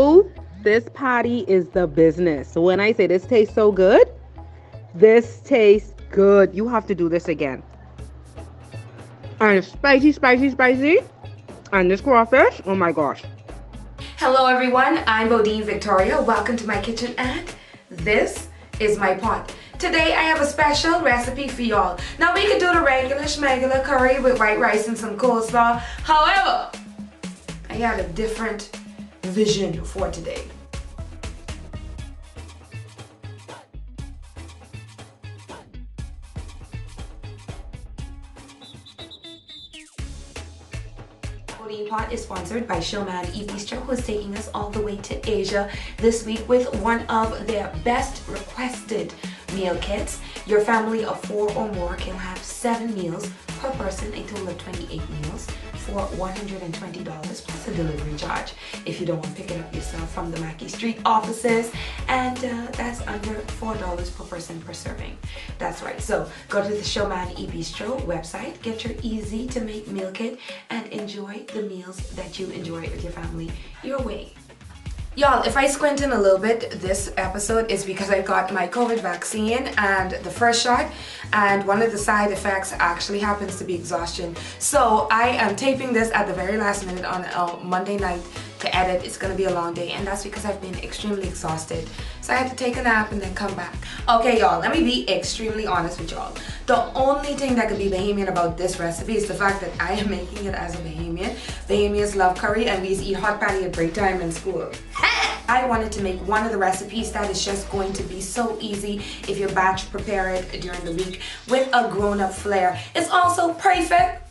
Ooh, this patty is the business. So when I say this tastes so good, this tastes good. You have to do this again. And it's spicy, spicy, spicy. And this crawfish, oh my gosh. Hello everyone, I'm BodineVictoria. Welcome to my kitchen and this is my pot. Today I have a special recipe for y'all. Now we could do the regular schmegular curry with white rice and some coleslaw. However, I got a different vision for today. BodinePot is sponsored by Showman e-Bistro, who is taking us all the way to Asia this week with one of their best requested meal kits. Your family of 4 or more can have 7 meals per person, a total of 28 meals for $120 plus a delivery charge if you don't want to pick it up yourself from the Mackey Street offices, and that's under $4 per person per serving. That's right. So go to the Showman e-Bistro website, get your easy to make meal kit, and enjoy the meals that you enjoy with your family your way. Y'all, if I squint in a little bit, this episode is because I got my COVID vaccine and the first shot, and one of the side effects actually happens to be exhaustion. So I am taping this at the very last minute on a Monday night to edit. It's gonna be a long day, and that's because I've been extremely exhausted. So I had to take a nap and then come back. Okay, y'all, let me be extremely honest with y'all. The only thing that could be Bahamian about this recipe is the fact that I am making it as a Bahamian. Bahamians love curry, and we eat hot patty at break time in school. I wanted to make one of the recipes that is just going to be so easy if you batch prepare it during the week with a grown-up flair. It's also perfect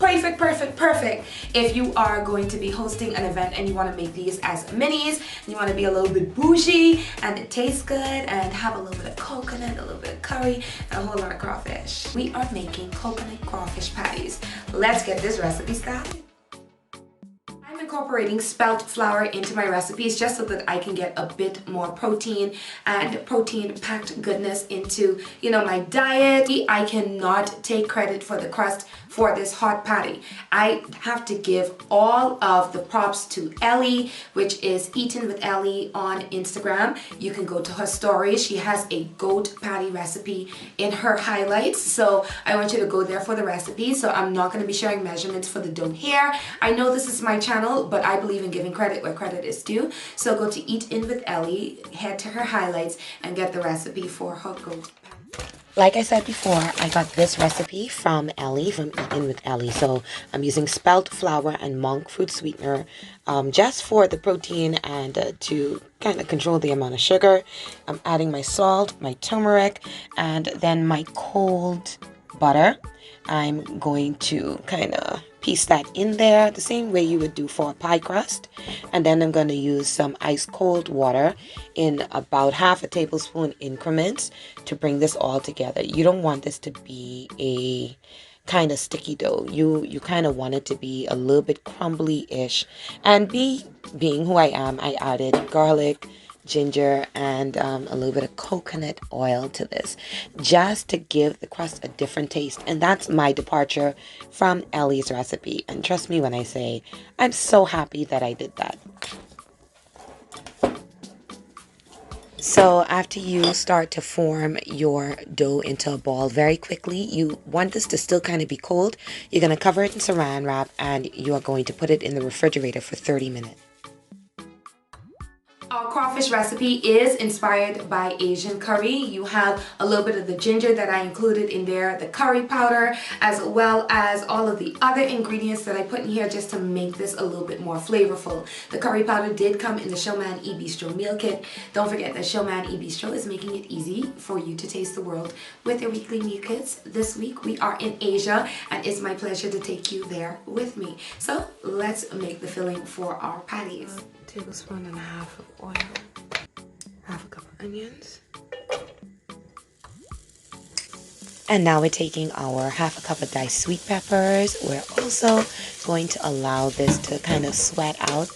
if you are going to be hosting an event and you want to make these as minis, and you want to be a little bit bougie and it tastes good and have a little bit of coconut, a little bit of curry, and a whole lot of crawfish. We are making coconut crawfish patties. Let's get this recipe started. I'm incorporating spelt flour into my recipes just so that I can get a bit more protein and protein-packed goodness into, my diet. I cannot take credit for the crust for this hot patty. I have to give all of the props to Ellie, which is Eaten with Ellie on Instagram. You can go to her stories. She has a goat patty recipe in her highlights. So I want you to go there for the recipe. So I'm not going to be sharing measurements for the dough here. I know this is my channel, but I believe in giving credit where credit is due. So go to Eat In with Ellie, head to her highlights, and get the recipe for her goat patty. Like I said before, I got this recipe from Ellie, from Eaten with Ellie. So I'm using spelt flour and monk fruit sweetener just for the protein and to kind of control the amount of sugar. I'm adding my salt, my turmeric, and then my cold butter. I'm going to kind of piece that in there the same way you would do for a pie crust, and then I'm going to use some ice cold water in about half a tablespoon increments to bring this all together. You don't want this to be a kind of sticky dough. You kind of want it to be a little bit crumbly-ish. And being who I am, I added garlic, ginger, and a little bit of coconut oil to this just to give the crust a different taste. And that's my departure from Ellie's recipe, and trust me when I say I'm so happy that I did that. So after you start to form your dough into a ball very quickly, you want this to still kind of be cold. You're going to cover it in saran wrap, and you are going to put it in the refrigerator for 30 minutes. Our crawfish recipe is inspired by Asian curry. You have a little bit of the ginger that I included in there, the curry powder, as well as all of the other ingredients that I put in here just to make this a little bit more flavorful. The curry powder did come in the Showman e-Bistro meal kit. Don't forget that Showman e-Bistro is making it easy for you to taste the world with their weekly meal kits. This week we are in Asia, and it's my pleasure to take you there with me. So let's make the filling for our patties. Tablespoon and a half of oil, half a cup of onions, and now we're taking our half a cup of diced sweet peppers. We're also going to allow this to kind of sweat out.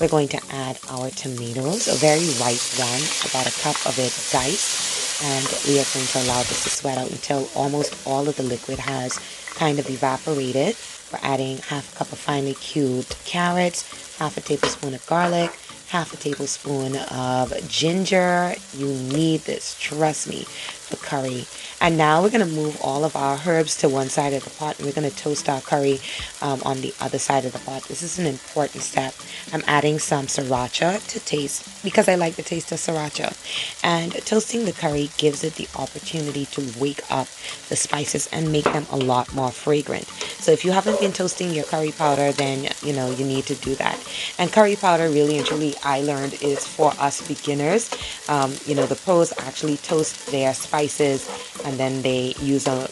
We're going to add our tomatoes, a very ripe one, about a cup of it diced, and we are going to allow this to sweat out until almost all of the liquid has kind of evaporated. We're adding half a cup of finely cubed carrots, half a tablespoon of garlic, half a tablespoon of ginger. You need this, trust me, for curry. And now we're going to move all of our herbs to one side of the pot, and we're going to toast our curry on the other side of the pot. This is an important step. I'm adding some sriracha to taste because I like the taste of sriracha. And toasting the curry gives it the opportunity to wake up the spices and make them a lot more fragrant. So if you haven't been toasting your curry powder, then you need to do that. And curry powder, really and truly, I learned, is for us beginners. The pros actually toast their spices and then they use a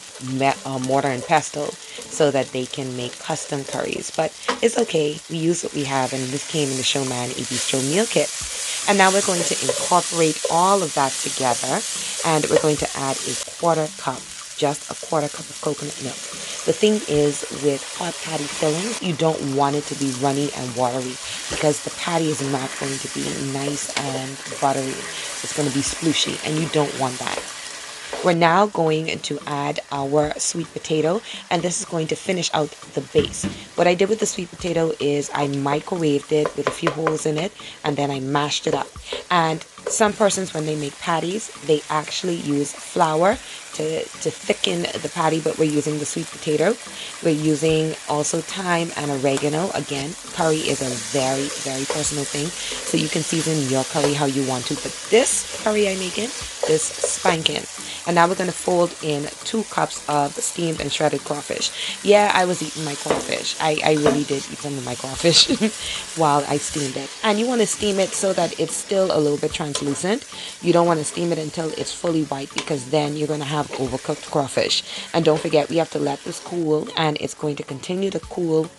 mortar and pestle so that they can make custom curries. But it's okay, we use what we have, and this came in the Showman e-Bistro meal kit. And now we're going to incorporate all of that together, and we're going to add just a quarter cup of coconut milk. The thing is, with hot patty fillings, you don't want it to be runny and watery because the patty is not going to be nice and buttery. It's going to be splooshy, and you don't want that. We're now going to add our sweet potato, and this is going to finish out the base. What I did with the sweet potato is I microwaved it with a few holes in it, and then I mashed it up. And some persons, when they make patties, they actually use flour to thicken the patty, but we're using the sweet potato. We're using also thyme and oregano. Again, curry is a very, very personal thing, so you can season your curry how you want to, but this curry I'm making is spanking. And now we're going to fold in 2 cups of steamed and shredded crawfish. Yeah, I was eating my crawfish. I really did eat some of my crawfish while I steamed it. And you want to steam it so that it's still a little bit translucent. You don't want to steam it until it's fully white, because then you're going to have overcooked crawfish. And don't forget, we have to let this cool, and it's going to continue to cook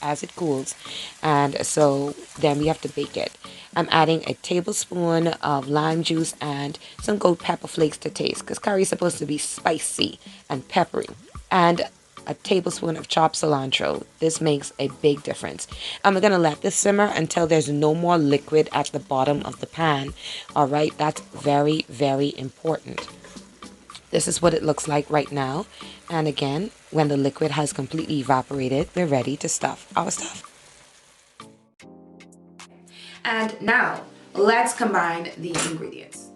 as it cools. And so then we have to bake it. I'm adding a tablespoon of lime juice and some gold pepper flakes to taste, because curry is supposed to be spicy and peppery. And a tablespoon of chopped cilantro. This makes a big difference. And we're going to let this simmer until there's no more liquid at the bottom of the pan. All right, that's very, very important. This is what it looks like right now. And again, when the liquid has completely evaporated, we're ready to stuff our stuff. And now, let's combine the ingredients.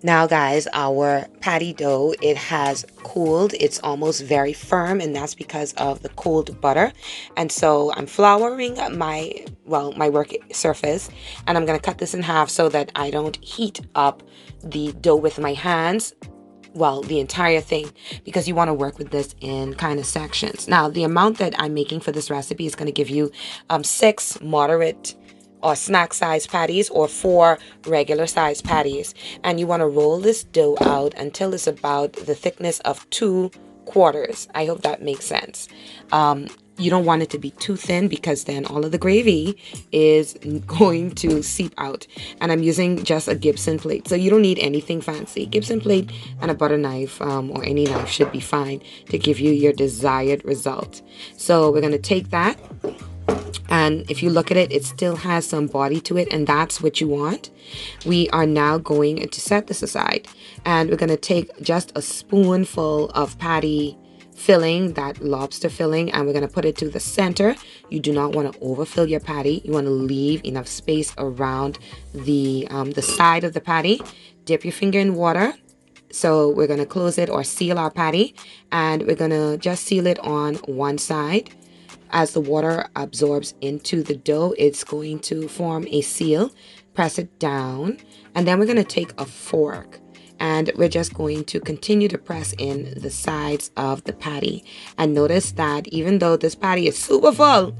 Now guys, our patty dough, it has cooled. It's almost very firm, and that's because of the cold butter. And so I'm flouring my work surface, and I'm going to cut this in half so that I don't heat up the dough with my hands. Well, the entire thing, because you want to work with this in kind of sections. Now, the amount that I'm making for this recipe is going to give you 6 moderate or snack size patties, or 4 regular size patties. And you want to roll this dough out until it's about the thickness of 2 quarters. I hope that makes sense. You don't want it to be too thin, because then all of the gravy is going to seep out. And I'm using just a Gibson plate, so you don't need anything fancy. Gibson plate and a butter knife, or any knife should be fine to give you your desired result. So we're going to take that, and if you look at it, it still has some body to it, and that's what you want. We are now going to set this aside, and we're going to take just a spoonful of patty filling, that lobster filling, and we're going to put it to the center. You do not want to overfill your patty. You want to leave enough space around the side of the patty. Dip your finger in water. So we're going to close it or seal our patty, and we're going to just seal it on one side. As the water absorbs into the dough, it's going to form a seal. Press it down, and then we're going to take a fork, and we're just going to continue to press in the sides of the patty. And notice that even though this patty is super full,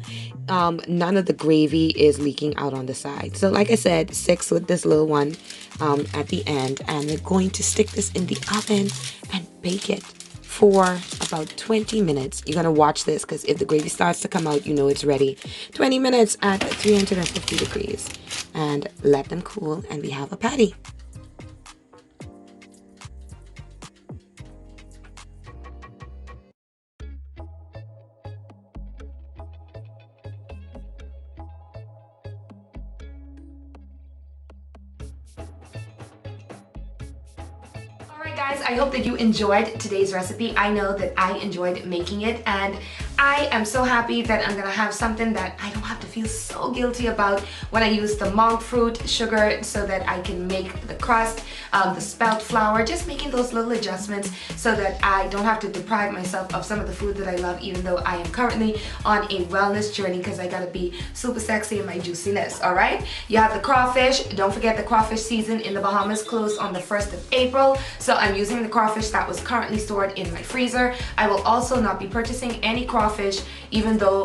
none of the gravy is leaking out on the side. So like I said, 6 with this little one at the end, and we're going to stick this in the oven and bake it for about 20 minutes. You're going to watch this, because if the gravy starts to come out, you know it's ready. 20 minutes at 350 degrees. And let them cool, and we have a patty. Guys, I hope that you enjoyed today's recipe. I know that I enjoyed making it, and I am so happy that I'm gonna have something that I don't have to feel so guilty about when I use the monk fruit sugar so that I can make the crust, the spelt flour, just making those little adjustments so that I don't have to deprive myself of some of the food that I love, even though I am currently on a wellness journey because I gotta be super sexy in my juiciness. All right, you have the crawfish. Don't forget the crawfish season in the Bahamas closed on the 1st of April, so I'm using the crawfish that was currently stored in my freezer. I will also not be purchasing any crawfish, even though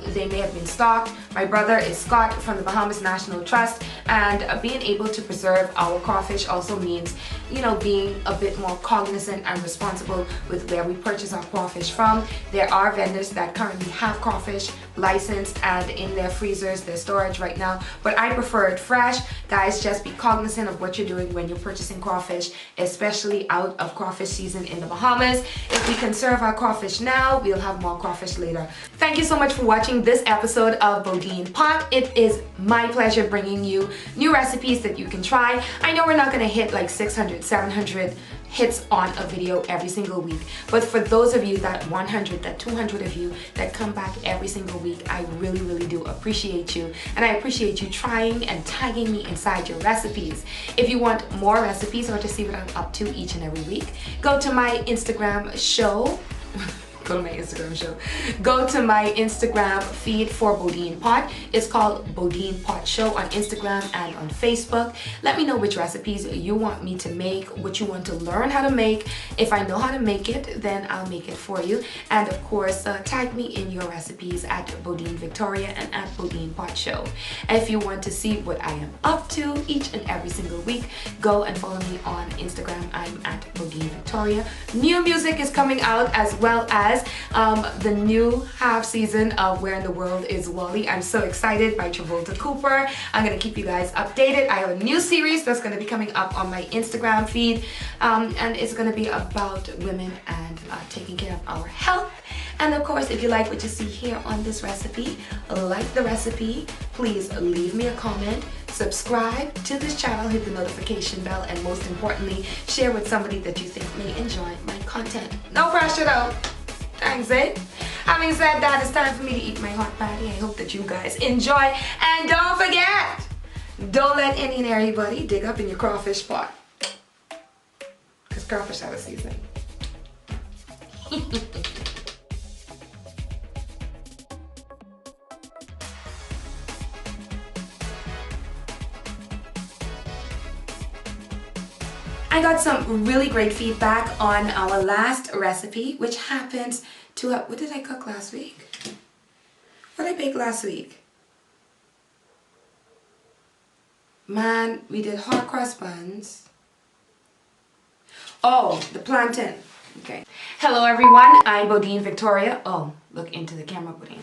they may have been stocked. My brother is Scott from the Bahamas National Trust, and being able to preserve our crawfish also means, you know, being a bit more cognizant and responsible with where we purchase our crawfish from. There are vendors that currently have crawfish licensed and in their freezers, their storage right now, but I prefer it fresh. Guys, just be cognizant of what you're doing when you're purchasing crawfish, especially out of crawfish season in the Bahamas. If we conserve our crawfish now, we'll have more crawfish later. Thank you so much for watching this episode of BodinePot. It is my pleasure bringing you new recipes that you can try. I know we're not going to hit like 600, 700 hits on a video every single week, but for those of you, that 100, that 200 of you that come back every single week, I really do appreciate you, and I appreciate you trying and tagging me inside your recipes. If you want more recipes or to see what I'm up to each and every week, go to my Instagram show. Go to my Instagram feed for BodinePot. It's called BodinePot Show on Instagram and on Facebook. Let me know which recipes you want me to make, what you want to learn how to make. If I know how to make it, then I'll make it for you. And of course, tag me in your recipes at BodineVictoria and at BodinePot Show. And if you want to see what I am up to each and every single week, go and follow me on Instagram. I'm at BodineVictoria. New music is coming out, as well as the new half season of Where in the World is Wally. I'm so excited, by Travolta Cooper. I'm gonna keep you guys updated. I have a new series that's gonna be coming up on my Instagram feed, and it's gonna be about women and taking care of our health. And of course, if you like what you see here on this recipe, like the recipe, please leave me a comment, subscribe to this channel, hit the notification bell, and most importantly, share with somebody that you think may enjoy my content. No pressure though. Thanks, eh? Having said that, it's time for me to eat my hot patty. I hope that you guys enjoy. And don't forget, don't let any and everybody dig up in your crawfish pot, because crawfish have a season. I got some really great feedback on our last recipe, which happens to what did I cook last week? What did I bake last week? Man, we did hot cross buns. Oh, the plantain. Okay. Hello everyone, I'm BodineVictoria. Oh, look into the camera, Bodine.